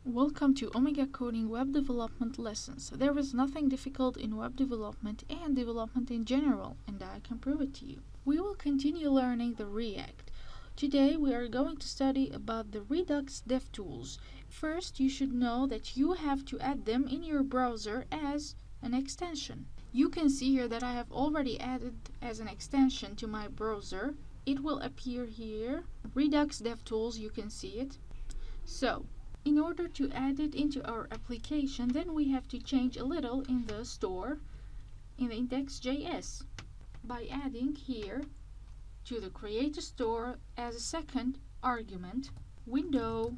Welcome to Omega Coding Web Development Lessons. There is nothing difficult in web development and development in general, and I can prove it to you. We will continue learning the React. Today we are going to study about the Redux DevTools. First, you should know that you have to add them in your browser as an extension. You can see here that I have already added as an extension to my browser. It will appear here. Redux DevTools, you can see it. So, in order to add it into our application, then we have to change a little in the store, in the index.js, by adding here to the create a store as a second argument window.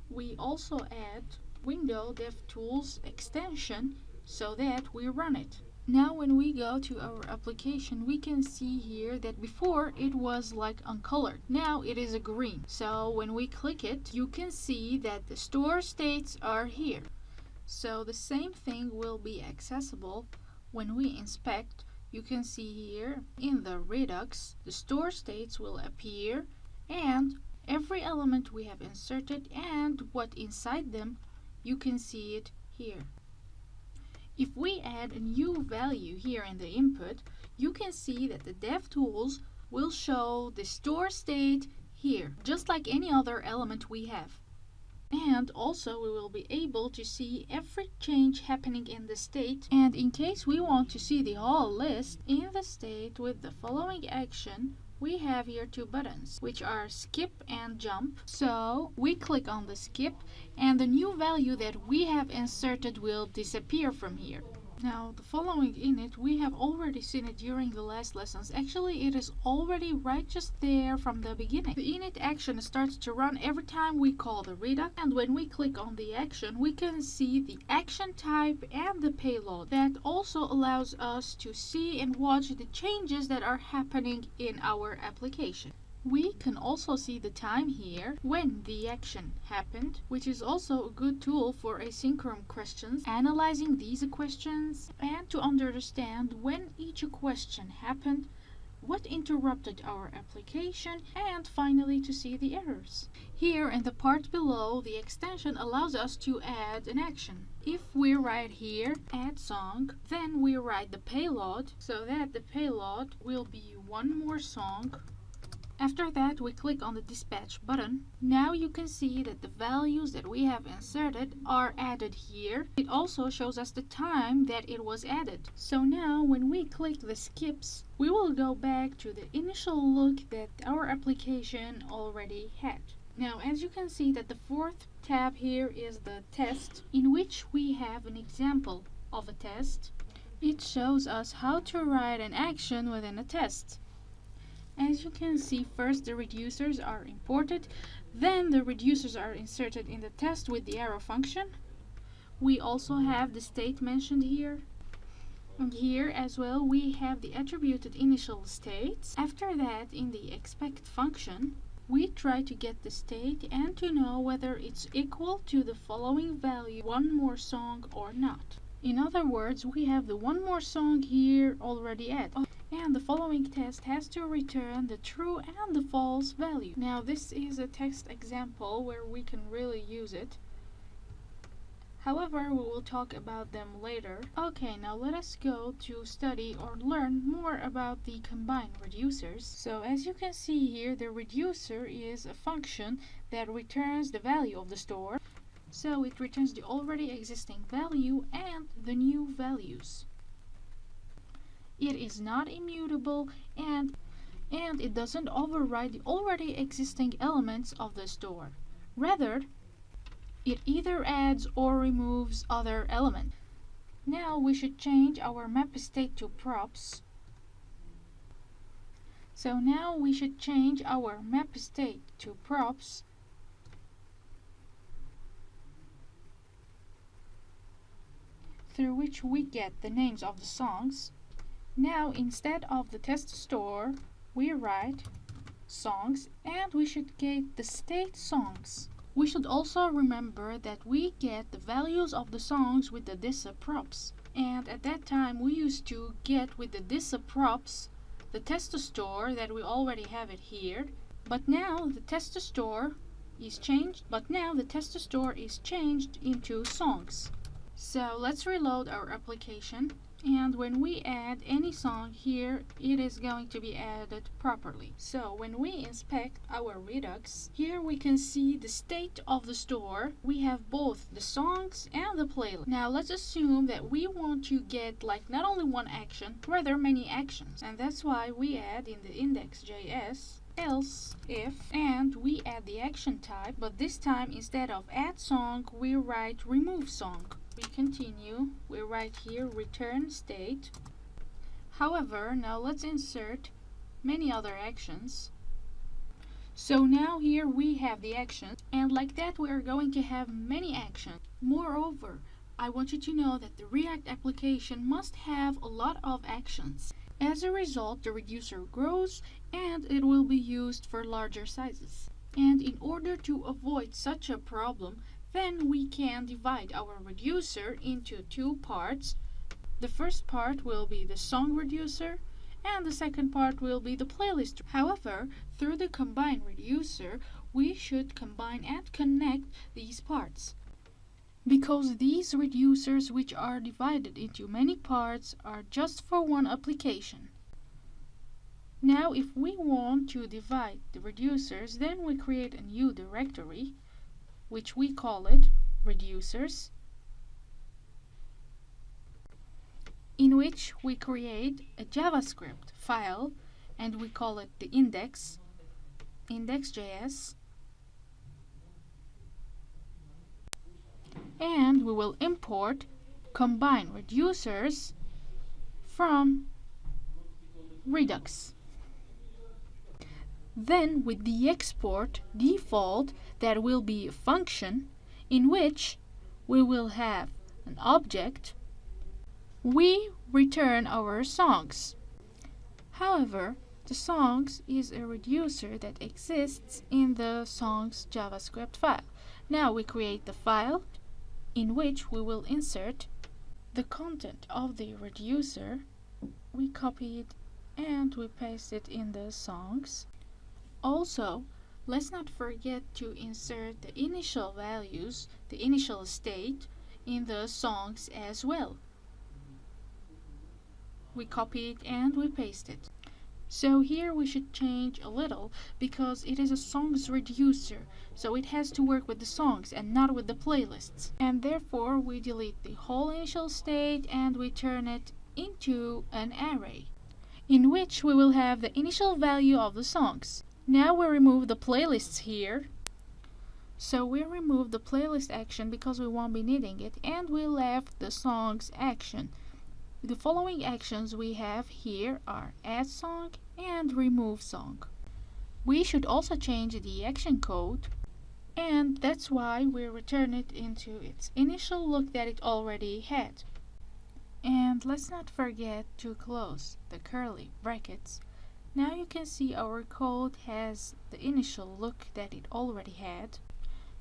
We also add window devtools-extension so that we run it. Now when we go to our application, we can see here that before it was like uncolored. Now it is a green. So when we click it, you can see that the store states are here. So the same thing will be accessible when we inspect. You can see here in the Redux, the store states will appear and every element we have inserted and what inside them, you can see it here. If we add a new value here in the input, you can see that the DevTools will show the store state here, just like any other element we have. And also we will be able to see every change happening in the state. And in case we want to see the whole list in the state with the following action, we have here two buttons, which are skip and jump. So we click on the skip and the new value that we have inserted will disappear from here. Now the following init, we have already seen it during the last lessons. Actually it is already right just there from the beginning. The init action starts to run every time we call the Redux, and when we click on the action we can see the action type and the payload. That also allows us to see and watch the changes that are happening in our application. We can also see the time here when the action happened, which is also a good tool for asynchronous questions, analyzing these questions and to understand when each question happened, what interrupted our application, and finally to see the errors. Here in the part below, the extension allows us to add an action. If we write here add song, then we write the payload so that the payload will be one more song. After that, we click on the dispatch button. Now you can see that the values that we have inserted are added here. It also shows us the time that it was added. So now when we click the skips, we will go back to the initial look that our application already had. Now as you can see that the fourth tab here is the test, in which we have an example of a test. It shows us how to write an action within a test. As you can see, first the reducers are imported, then the reducers are inserted in the test with the arrow function. We also have the state mentioned here. And here as well we have the attributed initial states. After that, in the expect function, we try to get the state and to know whether it's equal to the following value, one more song or not. In other words, we have the one more song here already added. And the following test has to return the true and the false value. Now this is a text example where we can really use it. However, we will talk about them later. Okay, now let us go to study or learn more about the combined reducers. So as you can see here, the reducer is a function that returns the value of the store. So it returns the already existing value and the new values. It is not immutable and it doesn't override the already existing elements of the store. Rather, it either adds or removes other elements. Now we should change our map state to props. So now we should change our map state to props. Through which we get the names of the songs. Now instead of the test store, we write songs and we should get the state songs. We should also remember that we get the values of the songs with the dis-props. And at that time we used to get with the dis-props the test store that we already have it here. But now the test store is changed, but now the test store is changed into songs. So let's reload our application, and when we add any song here, it is going to be added properly. So when we inspect our Redux, here we can see the state of the store. We have both the songs and the playlist. Now let's assume that we want to get like not only one action, rather many actions, and that's why we add in the index.js else if, and we add the action type, but this time instead of add song we write remove song. We continue, we write here return state. However, now let's insert many other actions. So now here we have the actions, and like that we are going to have many actions. Moreover, I want you to know that the React application must have a lot of actions. As a result, the reducer grows and it will be used for larger sizes. And in order to avoid such a problem, then we can divide our reducer into two parts. The first part will be the song reducer and the second part will be the playlist. However, through the combine reducer, we should combine and connect these parts, because these reducers, which are divided into many parts, are just for one application. Now if we want to divide the reducers, then we create a new directory, which we call it reducers, in which we create a JavaScript file and we call it the index.js, and we will import combine reducers from Redux. Then with the export default, that will be a function in which we will have an object. We return our songs. However, the songs is a reducer that exists in the songs JavaScript file. Now we create the file in which we will insert the content of the reducer. We copy it and we paste it in the songs. Also, let's not forget to insert the initial values, the initial state, in the songs as well. We copy it and we paste it. So here we should change a little because it is a songs reducer, so it has to work with the songs and not with the playlists. And therefore we delete the whole initial state and we turn it into an array, in which we will have the initial value of the songs. Now we remove the playlists here. So we remove the playlist action because we won't be needing it, and we left the songs action. The following actions we have here are add song and remove song. We should also change the action code, and that's why we return it into its initial look that it already had. And let's not forget to close the curly brackets. Now you can see our code has the initial look that it already had,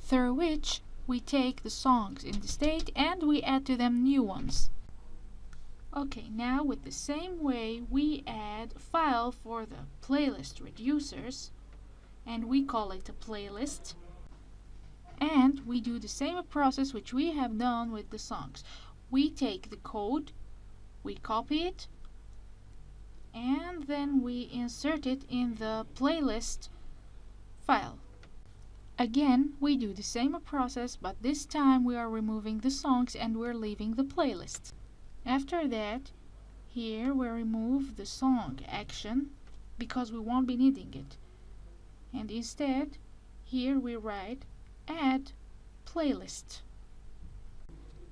through which we take the songs in the state and we add to them new ones. Okay, now with the same way we add a file for the playlist reducers and we call it a playlist, and we do the same process which we have done with the songs. We take the code, we copy it, and then we insert it in the playlist file. Again, we do the same process, but this time we are removing the songs and we're leaving the playlist. After that, here we remove the song action because we won't be needing it. And instead, here we write add playlist.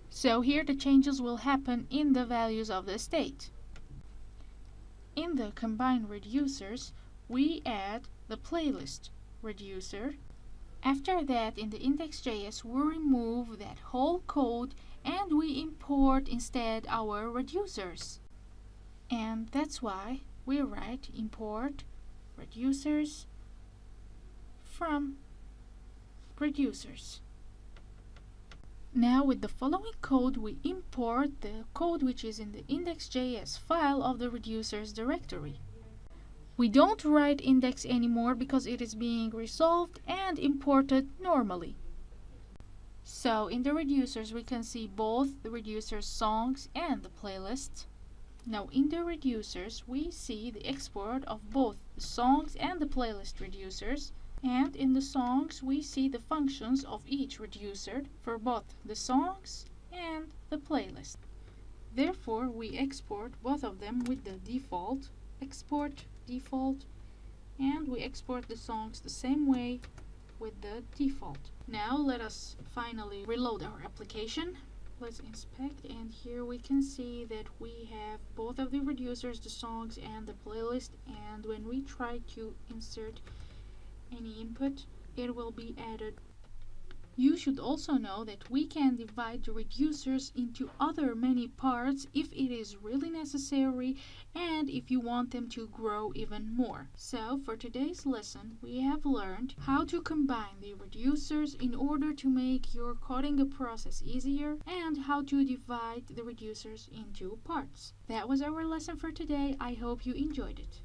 So here the changes will happen in the values of the state. In the combine reducers, we add the playlist reducer. After that, in the index.js, we remove that whole code and we import instead our reducers. And that's why we write import reducers from reducers. Now with the following code, we import the code which is in the index.js file of the reducers directory. We don't write index anymore because it is being resolved and imported normally. So in the reducers we can see both the reducer songs and the playlists. Now in the reducers we see the export of both the songs and the playlist reducers, and in the songs we see the functions of each reducer for both the songs and the playlist. Therefore we export both of them with the default, export default, and we export the songs the same way with the default. Now let us finally reload our application. Let's inspect, and here we can see that we have both of the reducers, the songs and the playlist, and when we try to insert any input, it will be added. You should also know that we can divide the reducers into other many parts if it is really necessary and if you want them to grow even more. So for today's lesson we have learned how to combine the reducers in order to make your coding process easier and how to divide the reducers into parts. That was our lesson for today. I hope you enjoyed it.